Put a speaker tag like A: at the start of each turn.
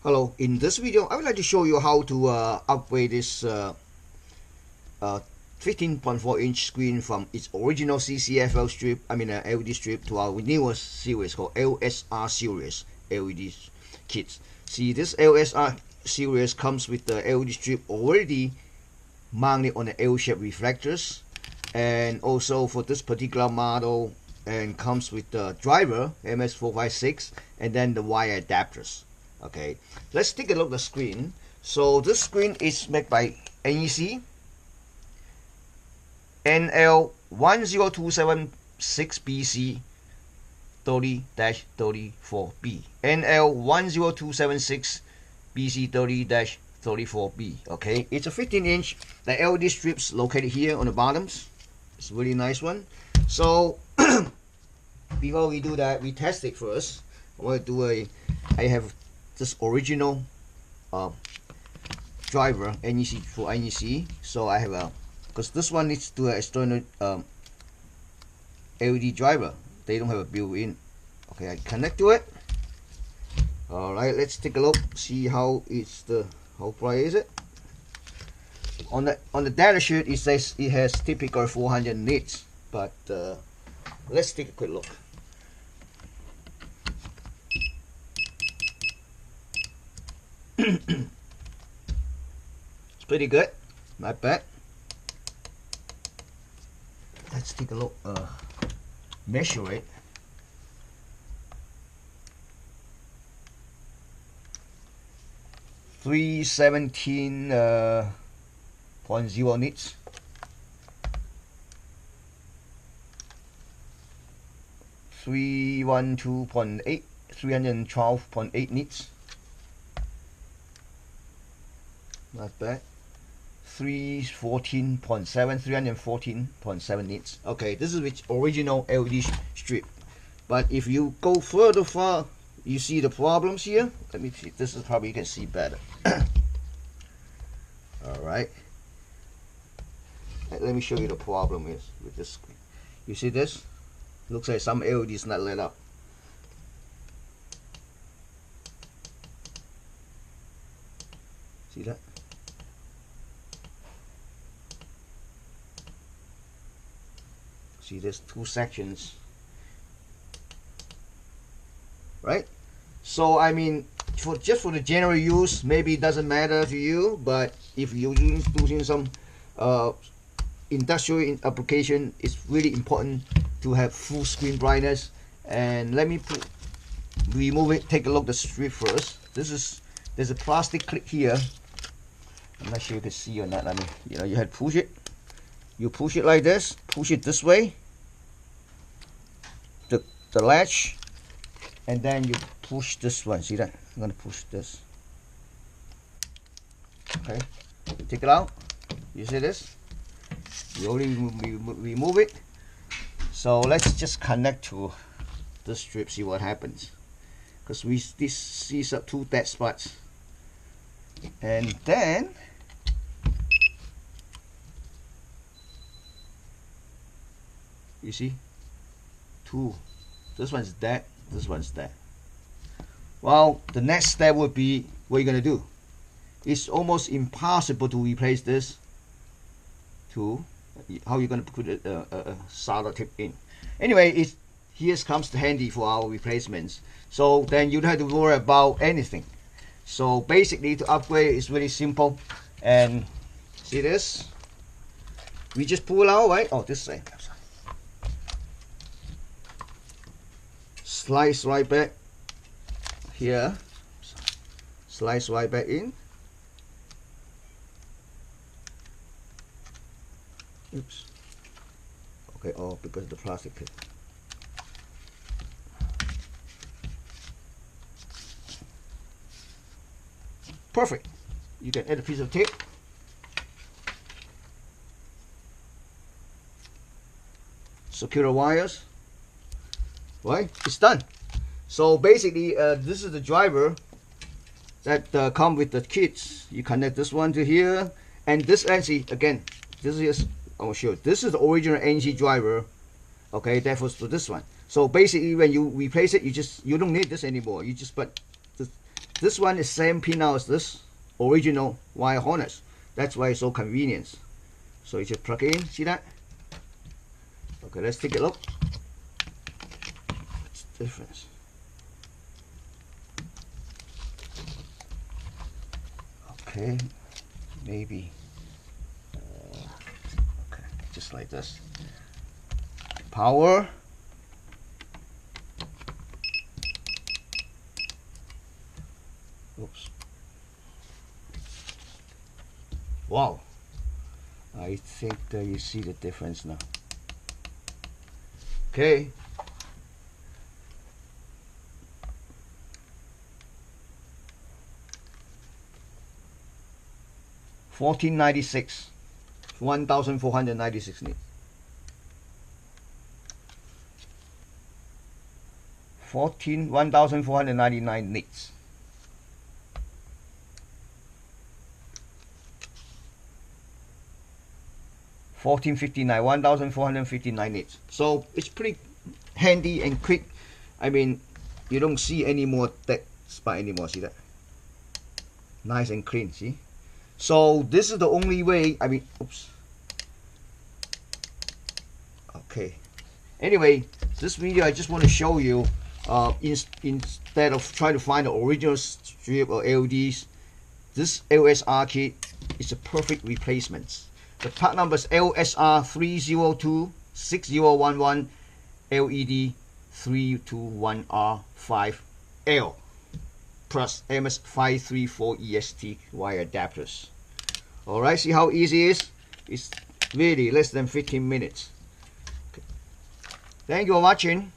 A: Hello, in this video I would like to show you how to upgrade this 15.4-inch screen from its original CCFL strip, LED strip, to our newest series called LSR series LED kits. See, this LSR series comes with the LED strip already mounted on the L-shaped reflectors, and also for this particular model and comes with the driver MS456 and then the wire adapters. Okay, let's take a look at the screen. So this screen is made by NEC NL10276BC30-34D. NL10276BC30-34B. Okay, it's a 15-inch. The LED strips located here on the bottoms. It's a really nice one. So before we do that, we test it first. I have this original driver NEC for NEC. So I have because this one needs to an external LED driver. They don't have a built-in. Okay, I connect to it. All right, let's take a look. See how bright is it? On the data sheet it says it has typical 400 nits, but let's take a quick look. It's pretty good, not bad. Let's take a look, measure it. .0 nits. 312.8 nits. Not bad. 314.7 nits. Okay, this is with original LED strip. But if you go further far, you see the problems here. Let me see. This is probably you can see better. All right. Let me show you the problem is with this screen. You see this? Looks like some LED is not lit up. See that? See, there's two sections, right? So I mean, just for the general use, maybe it doesn't matter to you, but if you're using some industrial application, it's really important to have full screen brightness. And let me remove it. Take a look at the strip first. There's a plastic clip here. I'm not sure you can see or not. I mean, you had to push it. You push it like this, push it this way, the latch, and then you push this one. See that? I'm gonna push this. Okay, take it out. You see this? You only remove it. So let's just connect to the strip, see what happens. Because these are two dead spots, and then you see two. This one's dead, this one's dead. Well, the next step would be, what you're gonna do? It's almost impossible to replace this two. How you gonna put a solder tip in? Anyway, here comes the handy for our replacements. So then you don't have to worry about anything. So basically, to upgrade is really simple. And see this? We just pull out, right? Oh, this side. Slice right back here. Slice right back in. Oops. Okay, oh, because of the plastic clip. Perfect. You can add a piece of tape. Secure the wires. Right, it's done. So basically, this is the driver that come with the kits. You connect this one to here, and this actually, again, this is, I will show you. This is the original NG driver. Okay, that was for this one. So basically, when you replace it, you don't need this anymore. You just put this this one is same pin now as this original wire harness. That's why it's so convenient. So you just plug it in, see that? Okay, let's take a look. What's the difference? Okay, maybe. Okay, just like this. Power. Oops. Wow. I think that you see the difference now. Okay. $14.96, 1,496 nits. 1,499 nits. 1459, 1,459 nits. So it's pretty handy and quick. I mean, you don't see any more that spot anymore. See that? Nice and clean. See? So this is the only way. I mean, oops. Okay. Anyway, this video I just want to show you. Instead of trying to find the original strip or LEDs, this LSR kit is a perfect replacement. The part number is LSR3026011 LED 321R5L plus MS534 EST wire adapters. Alright, see how easy it is? It's really less than 15 minutes. Okay. Thank you for watching.